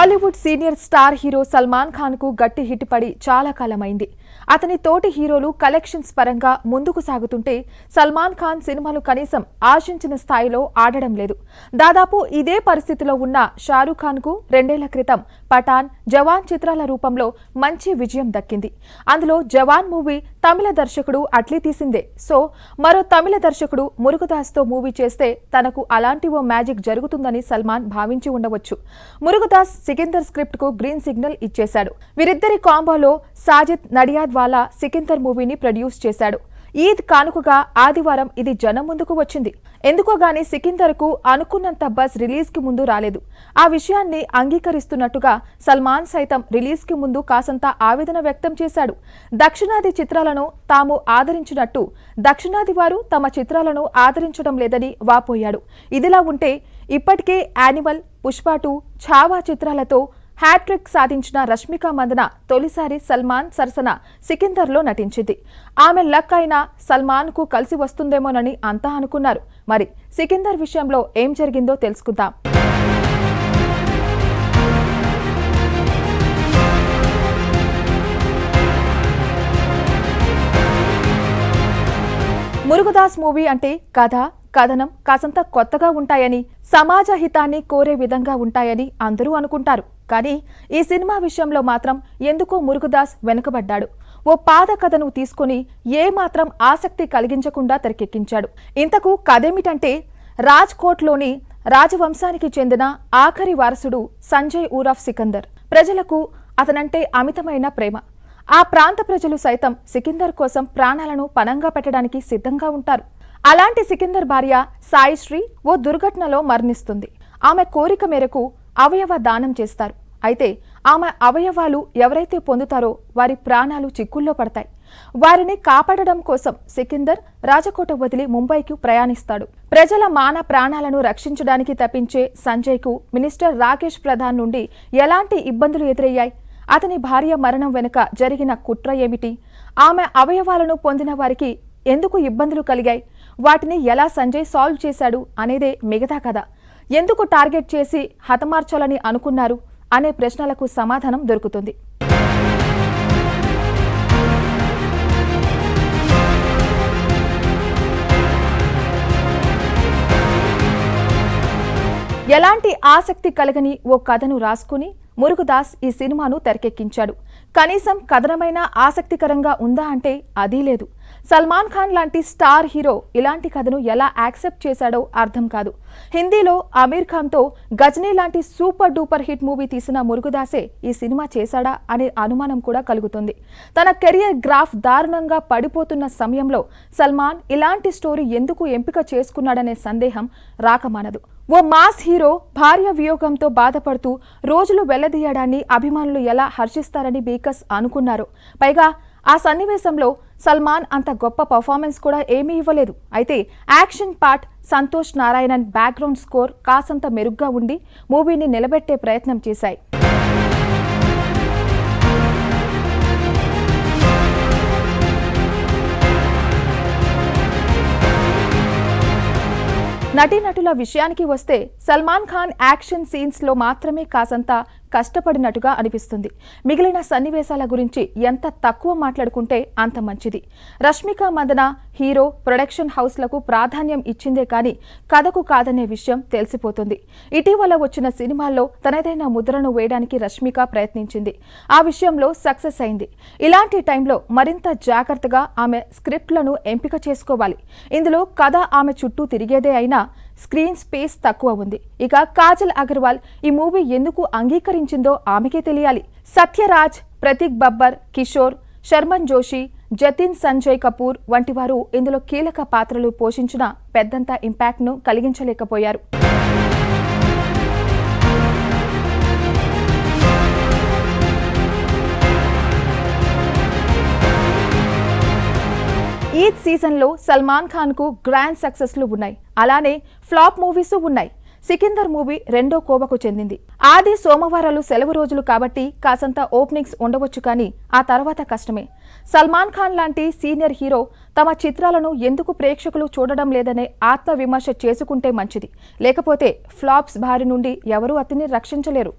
Bollywood senior star hero Salman Khan కు గట్టి hit పడి చాలా కాలమైంది. అతని తోటి హీరోలు కలెక్షన్స్ పరంగా ముందుకు సాగుతుంటే సల్మాన్ ఖాన్ సినిమాలు కనీసం ఆశించిన స్థాయిలో ఆడడం లేదు. దాదాపు ఇదే పరిస్థితిలో ఉన్న షారూఖ్ ఖాన్ కు 2 ఏళ్ల క్రితం పఠాన్, జవాన్ చిత్రాల రూపంలో మంచి విజయం దక్కింది. అందులో జవాన్ మూవీ తమిళ దర్శకుడు అట్లీ తీసిందే. సో మరో తమిళ దర్శకుడు మురుగదాస్తో మూవీ చేస్తే తనకు అలాంటి ఓ మ్యాజిక్ జరుగుతుందని సల్మాన్ భావించి ఉండవచ్చు. మురుగదాస్ సికిందర్ స్క్రిప్ట్ కు గ్రీన్ సిగ్నల్ ఇచ్చేశాడు. వీరిద్దరి కాంబోలో సాజిద్ నడియాద్వాలా సికిందర్ మూవీని ప్రొడ్యూస్ చేశాడు. ఈద్ కానుకగా ఆదివారం ఇది జనం ముందుకు వచ్చింది. ఎందుకోగాని సికిందర్ కు అనుకున్నంత బజ్ రిలీజ్ కి ముందు రాలేదు. ఆ విషయాన్ని అంగీకరిస్తున్నట్టుగా సల్మాన్ సైతం రిలీజ్ కి ముందు కాసంత ఆవేదన వ్యక్తం చేశాడు. దక్షిణాది చిత్రాలను తాము ఆదరించినట్టు దక్షిణాది వారు తమ చిత్రాలను ఆదరించడం లేదని వాపోయాడు. ఇదిలా ఉంటే ఇప్పటికే యానిమల్, పుష్ప 2, ఛావా చిత్రాలతో హ్యాట్రిక్ సాధించిన రష్మిక మందన తొలిసారి సల్మాన్ సరసన సికిందర్లో నటించింది. ఆమె లక్ అయినా సల్మాన్ కు కలిసి వస్తుందేమోనని అంతా అనుకున్నారు. మరి సికిందర్ విషయంలో ఏం జరిగిందో తెలుసుకుందాం. మురుగదాస్ మూవీ అంటే కథ, కథనం కాసంత కొత్తగా ఉంటాయని, సమాజ హితాన్ని కోరే విధంగా ఉంటాయని అందరూ అనుకుంటారు. కానీ ఈ సినిమా విషయంలో మాత్రం ఎందుకో మురుగదాస్ వెనుకబడ్డాడు. ఓ పాత కథను తీసుకుని ఏమాత్రం ఆసక్తి కలిగించకుండా తెరకెక్కించాడు. ఇంతకు కథేమిటంటే, రాజ్కోట్లోని రాజవంశానికి చెందిన ఆఖరి వారసుడు సంజయ్ ఊరఫ్ సికందర్. ప్రజలకు అతనంటే అమితమైన ప్రేమ. ఆ ప్రాంత ప్రజలు సైతం సికిందర్ కోసం ప్రాణాలను పణంగా పెట్టడానికి సిద్ధంగా ఉంటారు. అలాంటి సికిందర్ భార్య సాయిశ్రీ ఓ దుర్ఘటనలో మరణిస్తుంది. ఆమె కోరిక మేరకు అవయవ దానం చేస్తారు. అయితే ఆమె అవయవాలు ఎవరైతే పొందుతారో వారి ప్రాణాలు చిక్కుల్లో పడతాయి. వారిని కాపాడడం కోసం సికిందర్ రాజకోట వదిలి ముంబైకి ప్రయాణిస్తాడు. ప్రజల మాన ప్రాణాలను రక్షించడానికి తప్పించే సంజయ్కు మినిస్టర్ రాకేష్ ప్రధాన్ నుండి ఎలాంటి ఇబ్బందులు ఎదురయ్యాయి? అతని భార్య మరణం వెనుక జరిగిన కుట్ర ఏమిటి? ఆమె అవయవాలను పొందిన వారికి ఎందుకు ఇబ్బందులు కలిగాయి? వాటిని ఎలా సంజయ్ సాల్వ్ చేశాడు అనేదే మిగతా కథ. ఎందుకు టార్గెట్ చేసి హతమార్చాలని అనుకున్నారు అనే ప్రశ్నలకు సమాధానం దొరుకుతుంది. ఎలాంటి ఆసక్తి కలగని ఓ కథను రాసుకుని మురుగదాస్ ఈ సినిమాను తెరకెక్కించాడు. కనీసం కథనమైన ఆసక్తికరంగా ఉందా అంటే అదీ లేదు. సల్మాన్ ఖాన్ లాంటి స్టార్ హీరో ఇలాంటి కథను ఎలా యాక్సెప్ట్ చేశాడో అర్థం కాదు. హిందీలో అమీర్ ఖాన్తో గజనీ లాంటి సూపర్ డూపర్ హిట్ మూవీ తీసిన మురుగదాసే ఈ సినిమా చేశాడా అనే అనుమానం కూడా కలుగుతుంది. తన కెరియర్ గ్రాఫ్ దారుణంగా పడిపోతున్న సమయంలో సల్మాన్ ఇలాంటి స్టోరీ ఎందుకు ఎంపిక చేసుకున్నాడనే సందేహం రాకమానదు. ఓ మాస్ హీరో భార్య వియోగంతో బాధపడుతూ రోజులు వెళ్లదీయడాన్ని అభిమానులు ఎలా హర్షిస్తారని మేకర్స్ అనుకున్నారు. పైగా ఆ సన్నివేశంలో సల్మాన్ అంత గొప్ప పర్ఫార్మెన్స్ కూడా ఏమీ ఇవ్వలేదు. అయితే action part, Santhosh Narayanan background score కాసంత మెరుగ్గా ఉండి మూవీని నిలబెట్టే ప్రయత్నం చేశాయి. నటీనటుల విషయానికి వస్తే సల్మాన్ ఖాన్ యాక్షన్ సీన్స్ లో మాత్రమే కాసంత కష్టపడినట్టుగా అనిపిస్తుంది. మిగిలిన సన్నివేశాల గురించి ఎంత తక్కువ మాట్లాడుకుంటే అంత మంచిది. రష్మిక మందన హీరో, ప్రొడక్షన్ హౌస్లకు ప్రాధాన్యం ఇచ్చిందే కానీ కథకు కాదనే విషయం తెలిసిపోతుంది. ఇటీవల వచ్చిన సినిమాల్లో తనదైన ముద్రను వేయడానికి రష్మిక ప్రయత్నించింది. ఆ విషయంలో సక్సెస్ అయింది. ఇలాంటి టైంలో మరింత జాగ్రత్తగా ఆమె స్క్రిప్ట్లను ఎంపిక చేసుకోవాలి. ఇందులో కథ ఆమె చుట్టూ తిరిగేదే అయినా స్క్రీన్ స్పేస్ తక్కువ ఉంది. ఇక కాజల్ అగర్వాల్ ఈ మూవీ ఎందుకు అంగీకరించిందో ఆమెకే తెలియాలి. సత్యరాజ్, ప్రతీక్ బబ్బర్, కిషోర్, శర్మన్ జోషి, జతిన్ సంజయ్ కపూర్ వంటి వారు ఇందులో కీలక పాత్రలు పోషించిన పెద్దంత ఇంపాక్ట్ ను కలిగించలేకపోయారు. ఈద్ సీజన్లో సల్మాన్ ఖాన్ కు గ్రాండ్ సక్సెస్లు ఉన్నాయి. అలానే ఫ్లాప్ మూవీస్ ఉన్నాయి. సికిందర్ మూవీ రెండో కోవకు చెందింది. ఆది సోమవారాలు సెలవు రోజులు కాబట్టి కాసంత ఓపెనింగ్స్ ఉండవచ్చు, కానీ ఆ తర్వాత కష్టమే. సల్మాన్ ఖాన్ లాంటి సీనియర్ హీరో తమ చిత్రాలను ఎందుకు ప్రేక్షకులు చూడడం లేదనే ఆత్మవిమర్శ చేసుకుంటే మంచిది. లేకపోతే ఫ్లాప్స్ బారి నుండి ఎవరూ అతన్ని రక్షించలేరు.